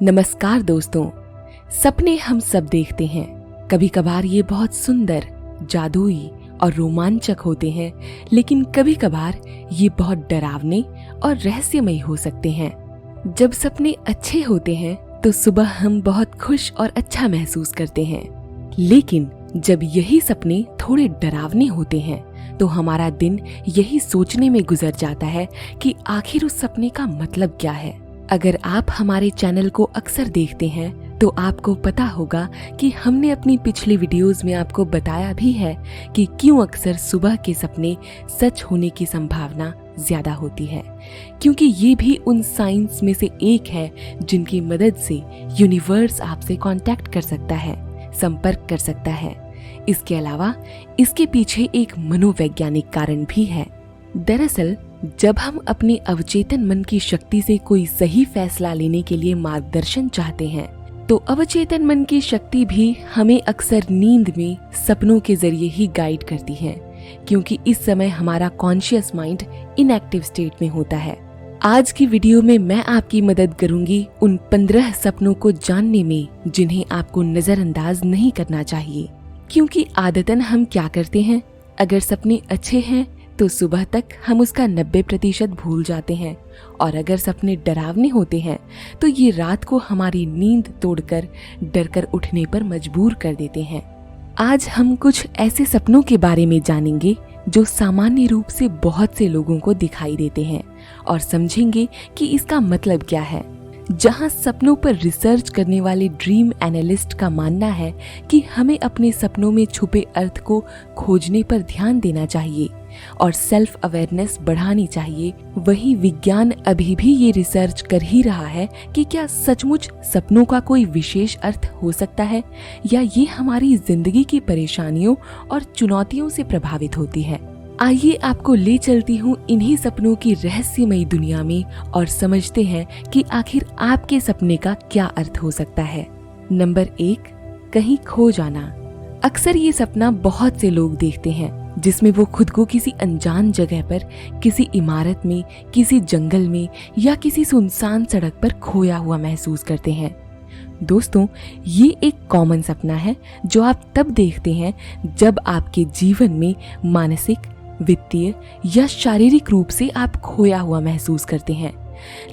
नमस्कार दोस्तों। सपने हम सब देखते हैं। कभी कभार ये बहुत सुंदर, जादुई और रोमांचक होते हैं, लेकिन कभी कभार ये बहुत डरावने और रहस्यमयी हो सकते हैं। जब सपने अच्छे होते हैं तो सुबह हम बहुत खुश और अच्छा महसूस करते हैं, लेकिन जब यही सपने थोड़े डरावने होते हैं तो हमारा दिन यही सोचने में गुजर जाता है कि आखिर उस सपने का मतलब क्या है। अगर आप हमारे चैनल को अक्सर देखते हैं तो आपको पता होगा कि हमने अपनी पिछली वीडियोस में आपको बताया भी है कि क्यों अक्सर सुबह के सपने सच होने की संभावना ज्यादा होती है, क्योंकि ये भी उन साइंस में से एक है जिनकी मदद से यूनिवर्स आपसे कांटेक्ट कर सकता है, संपर्क कर सकता है। इसके अलावा इसके पीछे एक मनोवैज्ञानिक कारण भी है। दरअसल जब हम अपने अवचेतन मन की शक्ति से कोई सही फैसला लेने के लिए मार्गदर्शन चाहते हैं तो अवचेतन मन की शक्ति भी हमें अक्सर नींद में सपनों के जरिए ही गाइड करती है, क्योंकि इस समय हमारा कॉन्शियस माइंड इनएक्टिव स्टेट में होता है। आज की वीडियो में मैं आपकी मदद करूंगी उन 15 सपनों को जानने में जिन्हें आपको नजरअंदाज नहीं करना चाहिए। क्योंकि आदतन हम क्या करते हैं, अगर सपने अच्छे हैं तो सुबह तक हम उसका 90% भूल जाते हैं, और अगर सपने डरावने होते हैं तो ये रात को हमारी नींद तोड़कर डरकर उठने पर मजबूर कर देते हैं। आज हम कुछ ऐसे सपनों के बारे में जानेंगे जो सामान्य रूप से बहुत से लोगों को दिखाई देते हैं, और समझेंगे कि इसका मतलब क्या है। जहां सपनों पर रिसर्च करने वाले ड्रीम एनालिस्ट का मानना है कि हमें अपने सपनों में छुपे अर्थ को खोजने पर ध्यान देना चाहिए और सेल्फ अवेयरनेस बढ़ानी चाहिए, वहीं विज्ञान अभी भी ये रिसर्च कर ही रहा है कि क्या सचमुच सपनों का कोई विशेष अर्थ हो सकता है, या ये हमारी जिंदगी की परेशानियों और चुनौतियों से प्रभावित होती है। आइए आपको ले चलती हूँ इन्हीं सपनों की रहस्यमयी दुनिया में और समझते हैं कि आखिर आपके सपने का क्या अर्थ हो सकता है। नंबर 1, कहीं खो जाना। अक्सर ये सपना बहुत से लोग देखते हैं, जिसमें वो खुद को किसी अनजान जगह पर, किसी इमारत में, किसी जंगल में या किसी सुनसान सड़क पर खोया हुआ महसूस करते हैं। दोस्तों, ये एक कॉमन सपना है जो आप तब देखते हैं जब आपके जीवन में मानसिक, वित्तीय या शारीरिक रूप से आप खोया हुआ महसूस करते हैं।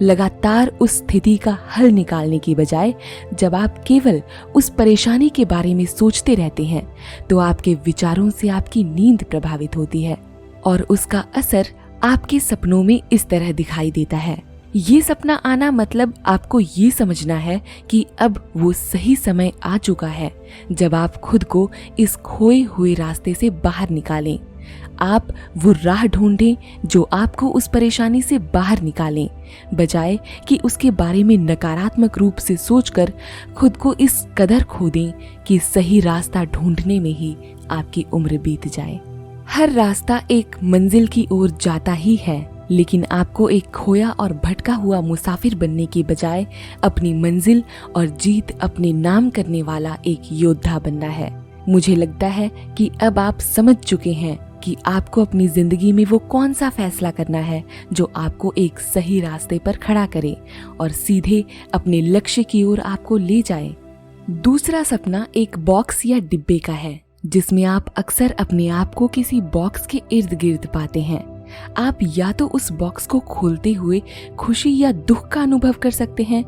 लगातार उस स्थिति का हल निकालने की बजाय जब आप केवल उस परेशानी के बारे में सोचते रहते हैं तो आपके विचारों से आपकी नींद प्रभावित होती है, और उसका असर आपके सपनों में इस तरह दिखाई देता है। ये सपना आना मतलब आपको ये समझना है कि अब वो सही समय आ चुका है जब आप खुद को इस खोए हुए रास्ते से बाहर निकालें। आप वो राह ढूंढें जो आपको उस परेशानी से बाहर निकालें, बजाय कि उसके बारे में नकारात्मक रूप से सोचकर खुद को इस कदर खो दें कि सही रास्ता ढूंढने में ही आपकी उम्र बीत जाए। हर रास्ता एक मंजिल की ओर जाता ही है, लेकिन आपको एक खोया और भटका हुआ मुसाफिर बनने के बजाय अपनी मंजिल और जीत अपने नाम करने वाला एक योद्धा बनना है। मुझे लगता है कि अब आप समझ चुके हैं कि आपको अपनी जिंदगी में वो कौन सा फैसला करना है जो आपको एक सही रास्ते पर खड़ा करे और सीधे अपने लक्ष्य की ओर आपको ले जाए। दूसरा सपना एक बॉक्स या डिब्बे का है, जिसमें आप अक्सर अपने आप को किसी बॉक्स के इर्द गिर्द पाते हैं। आप या तो उस बॉक्स को खोलते हुए खुशी या दुख का अनुभव कर सकते हैं,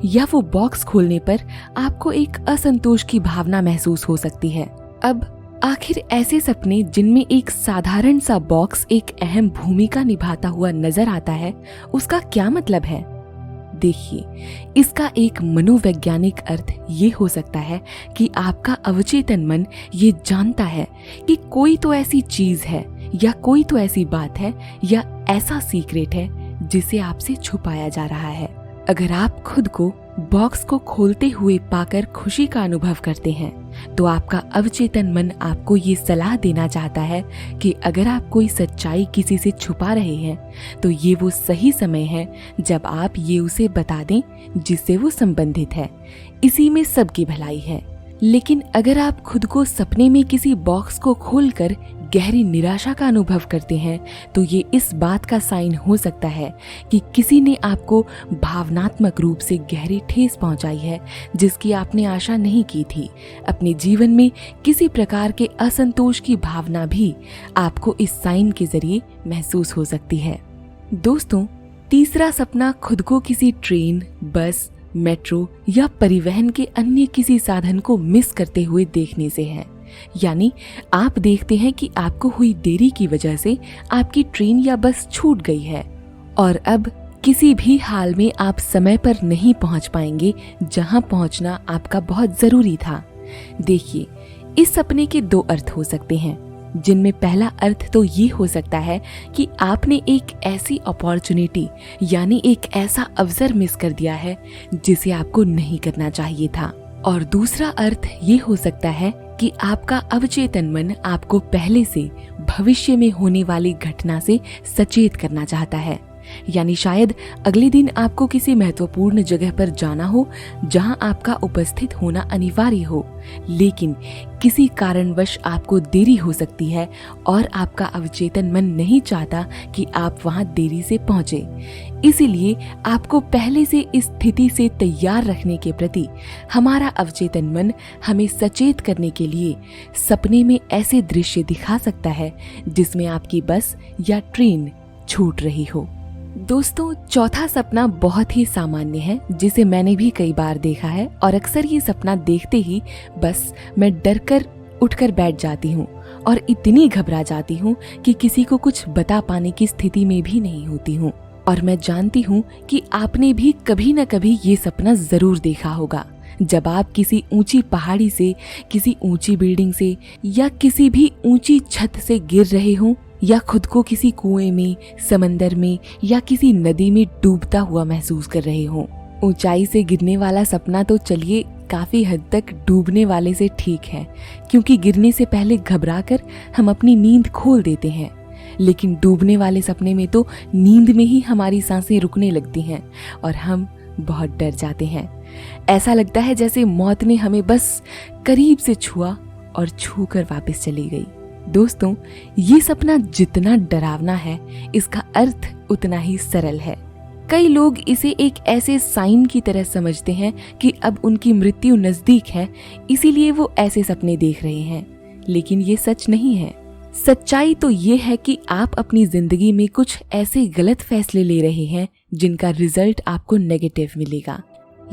या वो बॉक्स खोलने पर आपको एक असंतोष की भावना महसूस हो सकती है। अब आखिर ऐसे सपने जिनमें एक साधारण सा बॉक्स एक अहम भूमिका निभाता हुआ नजर आता है, उसका क्या मतलब है? देखिए, इसका एक मनोवैज्ञानिक अर्थ ये हो सकता है कि आपका अवचेतन मन ये जानता है कि कोई तो ऐसी चीज है या कोई तो ऐसी बात है या ऐसा सीक्रेट है जिसे आपसे छुपाया जा रहा है। अगर आप खुद को बॉक्स को खोलते हुए पाकर खुशी का अनुभव करते हैं तो आपका अवचेतन मन आपको ये सलाह देना चाहता है कि अगर आप कोई सच्चाई किसी से छुपा रहे हैं तो ये वो सही समय है जब आप ये उसे बता दें जिससे वो संबंधित है। इसी में सबकी भलाई है। लेकिन अगर आप खुद को सपने में किसी बॉक्स को खोलकर गहरी निराशा का अनुभव करते हैं तो ये इस बात का साइन हो सकता है कि किसी ने आपको भावनात्मक रूप से गहरी ठेस पहुंचाई है जिसकी आपने आशा नहीं की थी। अपने जीवन में किसी प्रकार के असंतोष की भावना भी आपको इस साइन के जरिए महसूस हो सकती है। दोस्तों, तीसरा सपना खुद को किसी ट्रेन, बस, मेट्रो या परिवहन के अन्य किसी साधन को मिस करते हुए देखने से है। यानी आप देखते हैं कि आपको हुई देरी की वजह से आपकी ट्रेन या बस छूट गई है और अब किसी भी हाल में आप समय पर नहीं पहुंच पाएंगे जहां पहुंचना आपका बहुत जरूरी था। देखिए, इस सपने के दो अर्थ हो सकते हैं, जिनमें पहला अर्थ तो ये हो सकता है कि आपने एक ऐसी अपॉर्चुनिटी यानी एक ऐसा अवसर मिस कर दिया है जिसे आपको नहीं करना चाहिए था, और दूसरा अर्थ ये हो सकता है कि आपका अवचेतन मन आपको पहले से भविष्य में होने वाली घटना से सचेत करना चाहता है। यानी शायद अगले दिन आपको किसी महत्वपूर्ण जगह पर जाना हो जहां आपका उपस्थित होना अनिवार्य हो, लेकिन किसी कारणवश आपको देरी हो सकती है और आपका अवचेतन मन नहीं चाहता कि आप वहां देरी से पहुंचे। इसीलिए आपको पहले से इस स्थिति से तैयार रखने के प्रति हमारा अवचेतन मन हमें सचेत करने के लिए सपने में ऐसे दृश्य दिखा सकता है जिसमें आपकी बस या ट्रेन छूट रही हो। दोस्तों, चौथा सपना बहुत ही सामान्य है जिसे मैंने भी कई बार देखा है और अक्सर ये सपना देखते ही बस मैं डर कर उठकर बैठ जाती हूँ और इतनी घबरा जाती हूँ कि किसी को कुछ बता पाने की स्थिति में भी नहीं होती हूँ। और मैं जानती हूँ कि आपने भी कभी न कभी ये सपना जरूर देखा होगा, जब आप किसी ऊंची पहाड़ी से, किसी ऊंची बिल्डिंग से या किसी भी ऊंची छत से गिर रहे हों या खुद को किसी कुएं में, समंदर में या किसी नदी में डूबता हुआ महसूस कर रहे हों। ऊंचाई से गिरने वाला सपना तो चलिए काफी हद तक डूबने वाले से ठीक है, क्योंकि गिरने से पहले घबराकर हम अपनी नींद खोल देते हैं, लेकिन डूबने वाले सपने में तो नींद में ही हमारी सांसें रुकने लगती हैं और हम बहुत डर जाते हैं। ऐसा लगता है जैसे मौत ने हमें बस करीब से छुआ और छू कर वापस चली गई। दोस्तों, ये सपना जितना डरावना है, इसका अर्थ उतना ही सरल है। कई लोग इसे एक ऐसे साइन की तरह समझते हैं कि अब उनकी मृत्यु नजदीक है, इसीलिए वो ऐसे सपने देख रहे हैं, लेकिन ये सच नहीं है। सच्चाई तो ये है कि आप अपनी जिंदगी में कुछ ऐसे गलत फैसले ले रहे हैं जिनका रिजल्ट आपको नेगेटिव मिलेगा।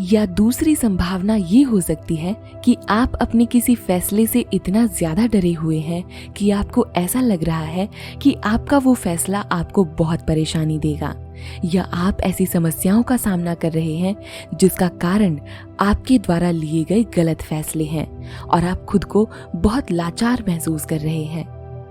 या दूसरी संभावना ये हो सकती है कि आप अपने किसी फैसले से इतना ज्यादा डरे हुए हैं कि आपको ऐसा लग रहा है कि आपका वो फैसला आपको बहुत परेशानी देगा, या आप ऐसी समस्याओं का सामना कर रहे हैं जिसका कारण आपके द्वारा लिए गए गलत फैसले हैं और आप खुद को बहुत लाचार महसूस कर रहे हैं।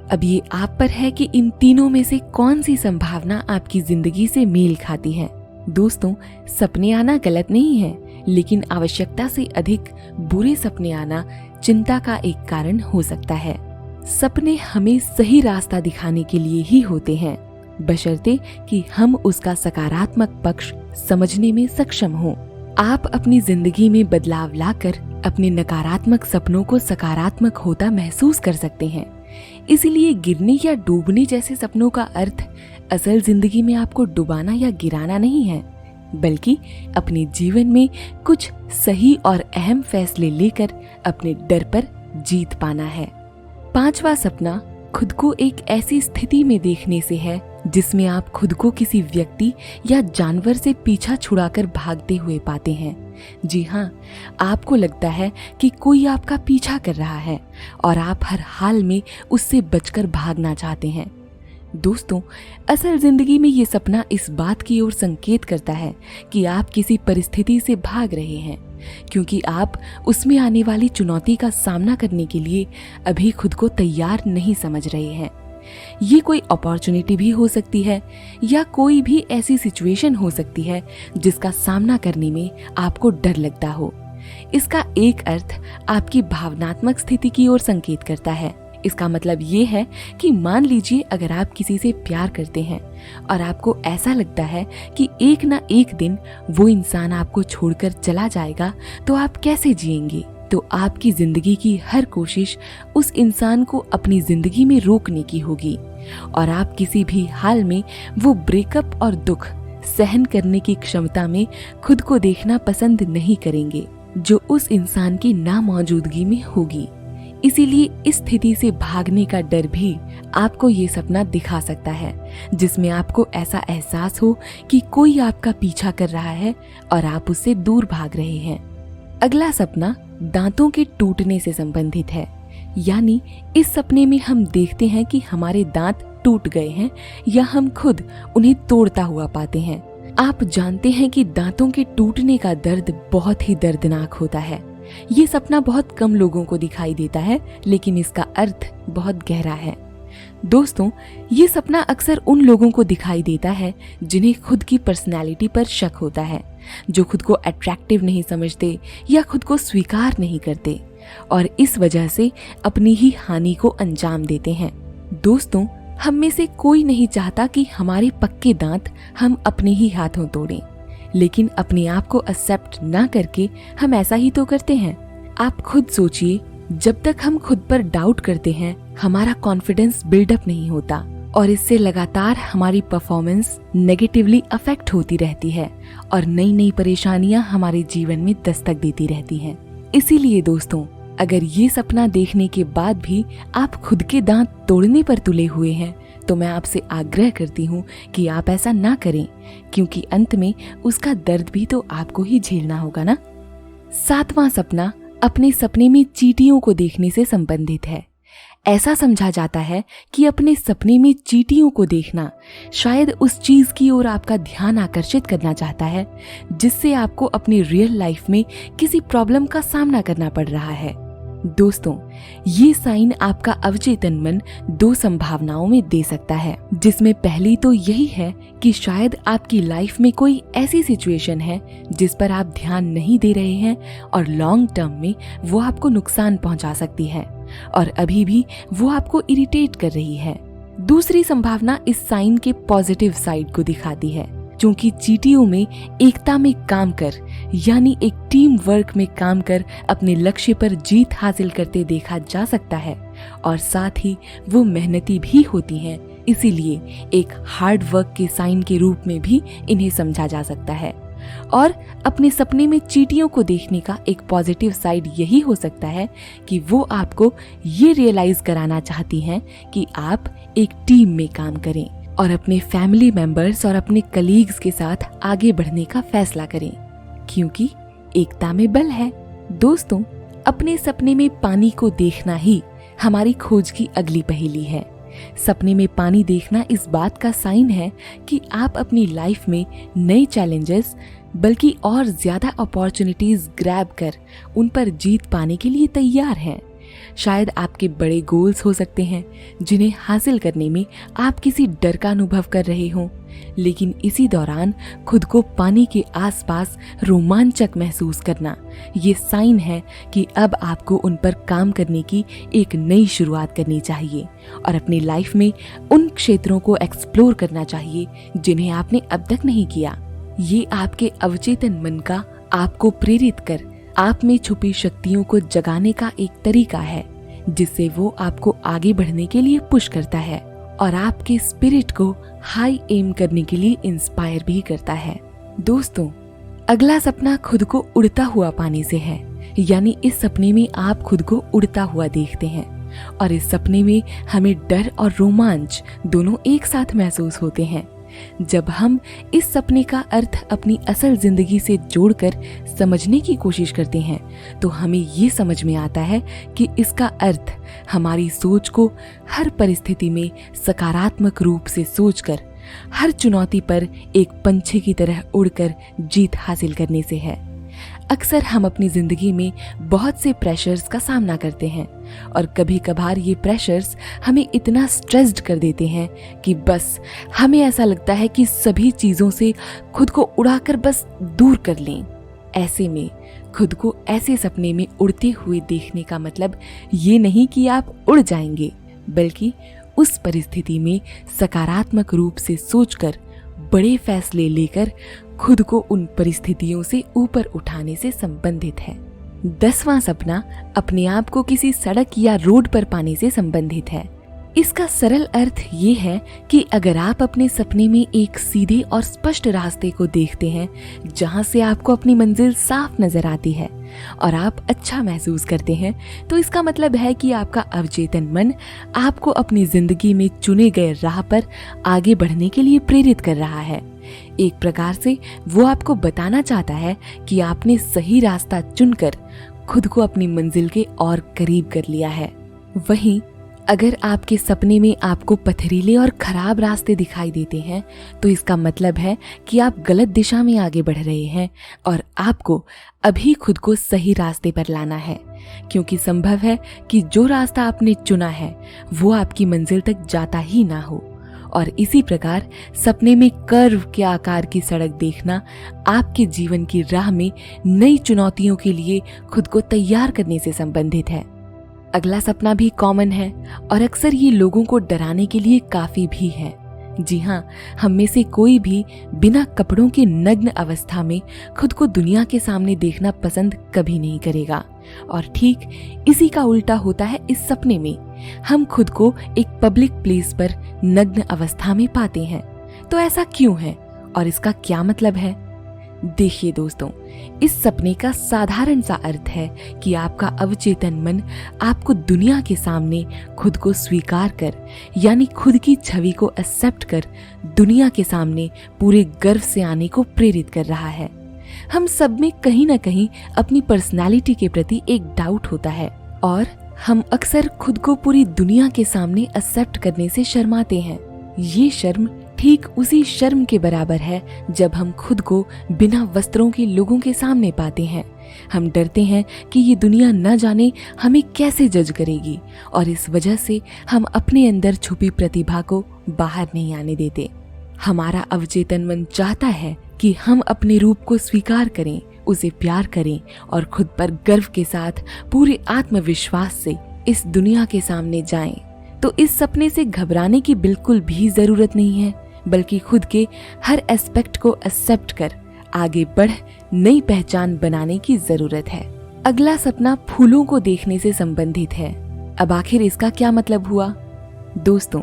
अब ये आप पर है कि इन तीनों में से कौन सी संभावना आपकी जिंदगी से मेल खाती है। दोस्तों, सपने आना गलत नहीं है, लेकिन आवश्यकता से अधिक बुरे सपने आना चिंता का एक कारण हो सकता है। सपने हमें सही रास्ता दिखाने के लिए ही होते हैं, बशर्ते कि हम उसका सकारात्मक पक्ष समझने में सक्षम हों। आप अपनी जिंदगी में बदलाव लाकर अपने नकारात्मक सपनों को सकारात्मक होता महसूस कर सकते हैं। इसीलिए गिरने या डूबने जैसे सपनों का अर्थ असल जिंदगी में आपको डुबाना या गिराना नहीं है, बल्कि अपने जीवन में कुछ सही और अहम फैसले लेकर अपने डर पर जीत पाना है। पांचवा सपना खुद को एक ऐसी स्थिति में देखने से है जिसमें आप खुद को किसी व्यक्ति या जानवर से पीछा छुड़ाकर भागते हुए पाते हैं। जी हाँ, आपको लगता है कि कोई आपका पीछा कर रहा है और आप हर हाल में उससे बचकर भागना चाहते हैं। दोस्तों, असल जिंदगी में ये सपना इस बात की ओर संकेत करता है कि आप किसी परिस्थिति से भाग रहे हैं, क्योंकि आप उसमें आने वाली चुनौती का सामना करने के लिए अभी खुद को तैयार नहीं समझ रहे हैं। ये कोई अपॉर्चुनिटी भी हो सकती है या कोई भी ऐसी सिचुएशन हो सकती है जिसका सामना करने में आपको डर लगता हो। इसका एक अर्थ आपकी भावनात्मक स्थिति की ओर संकेत करता है। इसका मतलब ये है कि मान लीजिए अगर आप किसी से प्यार करते हैं और आपको ऐसा लगता है कि एक ना एक दिन वो इंसान आपको छोड़कर चला जाएगा, तो आप कैसे जिएंगे, तो आपकी जिंदगी की हर कोशिश उस इंसान को अपनी जिंदगी में रोकने की होगी और आप किसी भी हाल में वो ब्रेकअप और दुख सहन करने की क्षमता में खुद को देखना पसंद नहीं करेंगे जो उस इंसान की नामौजूदगी में होगी। इसीलिए इस स्थिति से भागने का डर भी आपको ये सपना दिखा सकता है जिसमें आपको ऐसा एहसास हो कि कोई आपका पीछा कर रहा है और आप उससे दूर भाग रहे हैं। अगला सपना दांतों के टूटने से संबंधित है। यानी इस सपने में हम देखते हैं कि हमारे दांत टूट गए हैं या हम खुद उन्हें तोड़ता हुआ पाते हैं। आप जानते हैं कि दांतों के टूटने का दर्द बहुत ही दर्दनाक होता है। ये सपना बहुत कम लोगों को दिखाई देता है, लेकिन इसका अर्थ बहुत गहरा है। दोस्तों, ये सपना अक्सर उन लोगों को दिखाई देता है जिन्हें खुद की पर्सनैलिटी पर शक होता है, जो खुद को अट्रैक्टिव नहीं समझते या खुद को स्वीकार नहीं करते और इस वजह से अपनी ही हानि को अंजाम देते हैं। दोस्तों, हम में से कोई नहीं चाहता कि हमारे पक्के दांत हम अपने ही हाथों तोड़ें, लेकिन अपने आप को एक्सेप्ट ना करके हम ऐसा ही तो करते हैं। आप खुद सोचिए, जब तक हम खुद पर डाउट करते हैं हमारा कॉन्फिडेंस बिल्डअप नहीं होता और इससे लगातार हमारी परफॉर्मेंस नेगेटिवली अफेक्ट होती रहती है और नई नई परेशानियां हमारे जीवन में दस्तक देती रहती हैं। इसीलिए दोस्तों, अगर ये सपना देखने के बाद भी आप खुद के दांत तोड़ने पर तुले हुए हैं तो मैं आपसे आग्रह करती हूँ कि आप ऐसा ना करें, क्योंकि अंत में उसका दर्द भी तो आपको ही झेलना होगा ना। 7वां सपना अपने सपने में चींटियों को देखने से संबंधित है। ऐसा समझा जाता है कि अपने सपने में चींटियों को देखना शायद उस चीज की ओर आपका ध्यान आकर्षित करना चाहता है जिससे आपको अपनी रियल लाइफ में किसी प्रॉब्लम का सामना करना पड़ रहा है। दोस्तों, ये साइन आपका अवचेतन मन 2 संभावनाओं में दे सकता है, जिसमें पहली तो यही है कि शायद आपकी लाइफ में कोई ऐसी सिचुएशन है जिस पर आप ध्यान नहीं दे रहे हैं और लॉन्ग टर्म में वो आपको नुकसान पहुंचा सकती है और अभी भी वो आपको इरिटेट कर रही है। दूसरी संभावना इस साइन के पॉजिटिव साइड को दिखाती है, क्योंकि चींटियों में एकता में काम कर यानी एक टीम वर्क में काम कर अपने लक्ष्य पर जीत हासिल करते देखा जा सकता है और साथ ही वो मेहनती भी होती हैं, इसीलिए एक हार्ड वर्क के साइन के रूप में भी इन्हें समझा जा सकता है। और अपने सपने में चींटियों को देखने का एक पॉजिटिव साइड यही हो सकता है कि वो आपको ये रियलाइज कराना चाहती हैं कि आप एक टीम में काम करें और अपने फैमिली मेंबर्स और अपने कलीग्स के साथ आगे बढ़ने का फैसला करें, क्योंकि एकता में बल है। दोस्तों, अपने सपने में पानी को देखना ही हमारी खोज की अगली पहेली है। सपने में पानी देखना इस बात का साइन है कि आप अपनी लाइफ में नए चैलेंजेस बल्कि और ज्यादा अपॉर्चुनिटीज ग्रैब कर उन पर जीत पाने के लिए तैयार हैं। शायद आपके बड़े गोल्स हो सकते हैं जिन्हें हासिल करने में आप किसी डर का अनुभव कर रहे हों, लेकिन इसी दौरान खुद को पानी के आसपास रोमांचक महसूस करना ये साइन है कि अब आपको उन पर काम करने की एक नई शुरुआत करनी चाहिए और अपनी लाइफ में उन क्षेत्रों को एक्सप्लोर करना चाहिए जिन्हें आपने अब तक नहीं किया। ये आपके अवचेतन मन का आपको प्रेरित कर आप में छुपी शक्तियों को जगाने का एक तरीका है, जिससे वो आपको आगे बढ़ने के लिए पुश करता है और आपके स्पिरिट को हाई एम करने के लिए इंस्पायर भी करता है। दोस्तों, अगला सपना खुद को उड़ता हुआ पाने से है, यानी इस सपने में आप खुद को उड़ता हुआ देखते हैं और इस सपने में हमें डर और रोमांच दोनों एक साथ महसूस होते हैं। जब हम इस सपने का अर्थ अपनी असल जिंदगी से जोड़कर समझने की कोशिश करते हैं तो हमें ये समझ में आता है कि इसका अर्थ हमारी सोच को हर परिस्थिति में सकारात्मक रूप से सोचकर हर चुनौती पर एक पंछी की तरह उड़कर जीत हासिल करने से है। अक्सर हम अपनी जिंदगी में बहुत से प्रेशर्स का सामना करते हैं और कभी कभार ये प्रेशर्स हमें इतना स्ट्रेस्ड कर देते हैं कि बस हमें ऐसा लगता है कि सभी चीजों से खुद को उड़ाकर बस दूर कर लें। ऐसे में खुद को ऐसे सपने में उड़ते हुए देखने का मतलब ये नहीं कि आप उड़ जाएंगे, बल्कि उस परिस्थिति में सकारात्मक रूप से सोचकर बड़े फैसले लेकर खुद को उन परिस्थितियों से ऊपर उठाने से संबंधित है। 10वां सपना अपने आप को किसी सड़क या रोड पर पाने से संबंधित है। इसका सरल अर्थ ये है कि अगर आप अपने सपने में एक सीधे और स्पष्ट रास्ते को देखते हैं जहां से आपको अपनी मंजिल साफ नजर आती है और आप अच्छा महसूस करते हैं, तो इसका मतलब है कि आपका अवचेतन मन आपको अपनी जिंदगी में चुने गए राह पर आगे बढ़ने के लिए प्रेरित कर रहा है। एक प्रकार से वो आपको बताना चाहता है कि आपने सही रास्ता चुनकर खुद को अपनी मंजिल के और करीब कर लिया है। वहीं अगर आपके सपने में आपको पथरीले और खराब रास्ते दिखाई देते हैं, तो इसका मतलब है कि आप गलत दिशा में आगे बढ़ रहे हैं और आपको अभी खुद को सही रास्ते पर लाना है, क्योंकि संभव है कि जो रास्ता आपने चुना है वो आपकी मंजिल तक जाता ही ना हो। और इसी प्रकार सपने में कर्व के आकार की सड़क देखना आपके जीवन की राह में नई चुनौतियों के लिए खुद को तैयार करने से संबंधित है। अगला सपना भी कॉमन है और अक्सर ये लोगों को डराने के लिए काफी भी है। जी हाँ, हम में से कोई भी बिना कपड़ों के नग्न अवस्था में खुद को दुनिया के सामने देखना पसंद कभी नहीं करेगा। और ठीक इसी का उल्टा होता है इस सपने में। हम खुद को एक पब्लिक प्लेस पर नग्न अवस्था में पाते हैं। तो ऐसा क्यों है और इसका क्या मतलब है? देखिए दोस्तों, इस सपने का साधारण सा अर्थ है कि आपका अवचेतन मन आपको दुनिया के सामने खुद को स्वीकार कर, यानी खुद की छवि को एक्सेप्ट कर दुनिया के सामने पूरे गर्व से आने को प्रेरित कर रहा है। हम सब में कहीं ना कहीं अपनी पर्सनालिटी के प्रति एक डाउट होता है और हम अक्सर खुद को पूरी दुनिया के सामने एक्सेप्ट करने से शर्माते हैं। ये शर्म ठीक उसी शर्म के बराबर है जब हम खुद को बिना वस्त्रों के लोगों के सामने पाते हैं। हम डरते हैं कि ये दुनिया न जाने हमें कैसे जज करेगी और इस वजह से हम अपने अंदर छुपी प्रतिभा को बाहर नहीं आने देते। हमारा अवचेतन मन चाहता है कि हम अपने रूप को स्वीकार करें, उसे प्यार करें और खुद पर गर्व के साथ पूरे आत्मविश्वास से इस दुनिया के सामने जाएं। तो इस सपने से घबराने की बिल्कुल भी जरूरत नहीं है, बल्कि खुद के हर एस्पेक्ट को एक्सेप्ट कर आगे बढ़ नई पहचान बनाने की जरूरत है। अगला सपना फूलों को देखने से संबंधित है। अब आखिर इसका क्या मतलब हुआ? दोस्तों,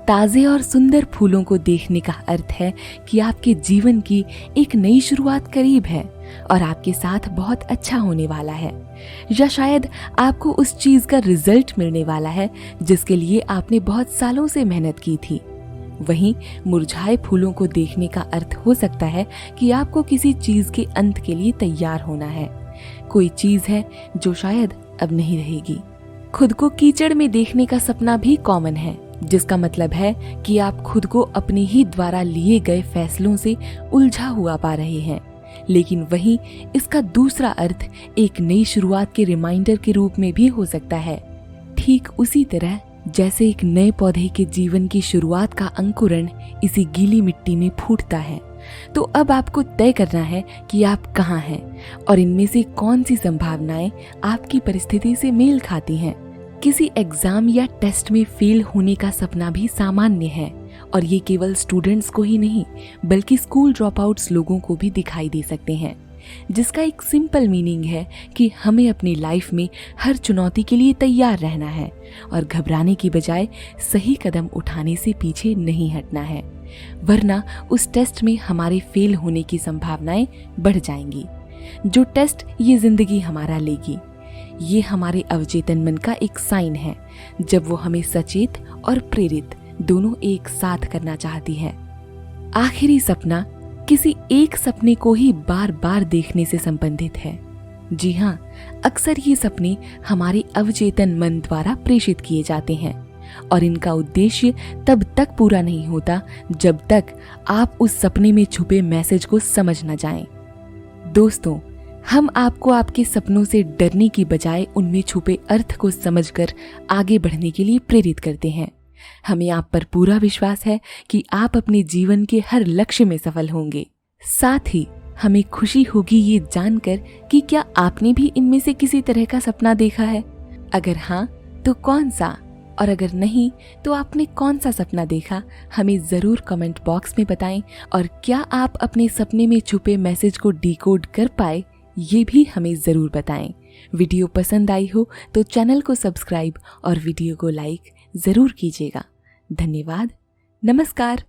ताजे और सुंदर फूलों को देखने का अर्थ है कि आपके जीवन की एक नई शुरुआत करीब है और आपके साथ बहुत अच्छा होने वाला है, या शायद आपको उस चीज का रिजल्ट मिलने वाला है जिसके लिए आपने बहुत सालों से मेहनत की थी। वहीं मुरझाए फूलों को देखने का अर्थ हो सकता है कि आपको किसी चीज के अंत के लिए तैयार होना है। कोई चीज है जो शायद अब नहीं रहेगी। खुद को कीचड़ में देखने का सपना भी कॉमन है, जिसका मतलब है कि आप खुद को अपने ही द्वारा लिए गए फैसलों से उलझा हुआ पा रहे हैं। लेकिन वहीं इसका दूसरा अर्थ एक नई शुरुआत के रिमाइंडर के रूप में भी हो सकता है। ठीक उसी तरह जैसे एक नए पौधे के जीवन की शुरुआत का अंकुरण इसी गीली मिट्टी में फूटता है, तो अब आपको तय करना है कि आप कहाँ हैं और इनमें से कौन सी संभावनाएं आपकी परिस्थिति से मेल खाती हैं। किसी एग्जाम या टेस्ट में फेल होने का सपना भी सामान्य है और ये केवल स्टूडेंट्स को ही नहीं बल्कि स्कूल ड्रॉप आउट्स लोगों को भी दिखाई दे सकते हैं, जिसका एक सिंपल मीनिंग है कि हमें अपनी लाइफ में हर चुनौती के लिए तैयार रहना है और घबराने की बजाय सही कदम उठाने से पीछे नहीं हटना है, वरना उस टेस्ट में हमारे फेल होने की संभावनाएं बढ़ जाएंगी। जो टेस्ट ये जिंदगी हमारा लेगी, ये हमारे अवचेतन मन का एक साइन है जब वो हमें सचेत और प्रेरित दोनों एक साथ करना चाहती है। आखिरी सपना किसी एक सपने को ही बार बार देखने से संबंधित है। जी हाँ, अक्सर ये सपने हमारे अवचेतन मन द्वारा प्रेषित किए जाते हैं और इनका उद्देश्य तब तक पूरा नहीं होता जब तक आप उस सपने में छुपे मैसेज को समझ न जाएं। दोस्तों, हम आपको आपके सपनों से डरने की बजाय उनमें छुपे अर्थ को समझकर आगे बढ़ने के लिए प्रेरित करते हैं। हमें आप पर पूरा विश्वास है कि आप अपने जीवन के हर लक्ष्य में सफल होंगे। साथ ही हमें खुशी होगी ये जानकर कि क्या आपने भी इनमें से किसी तरह का सपना देखा है। अगर हाँ, तो कौन सा, और अगर नहीं तो आपने कौन सा सपना देखा, हमें जरूर कमेंट बॉक्स में बताएं। और क्या आप अपने सपने में छुपे मैसेज को डिकोड कर पाए, ये भी हमें जरूर बताएं। वीडियो पसंद आई हो तो चैनल को सब्सक्राइब और वीडियो को लाइक ज़रूर कीजिएगा। धन्यवाद। नमस्कार।